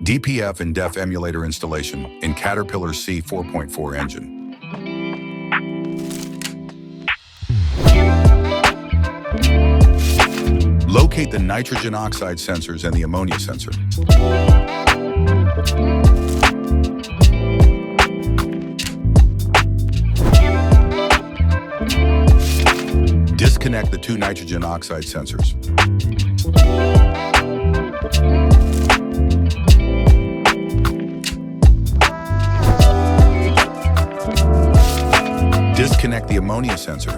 DPF and DEF emulator installation in Caterpillar C4.4 engine. Locate the nitrogen oxide sensors and the ammonia sensor. Disconnect the two nitrogen oxide sensors. Disconnect the ammonia sensor.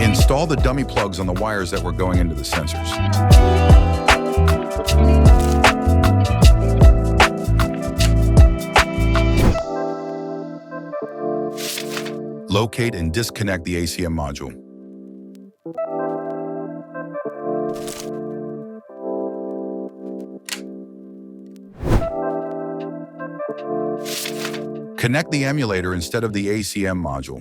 Install the dummy plugs on the wires that were going into the sensors. Locate and disconnect the ACM module. Connect the emulator instead of the ACM module.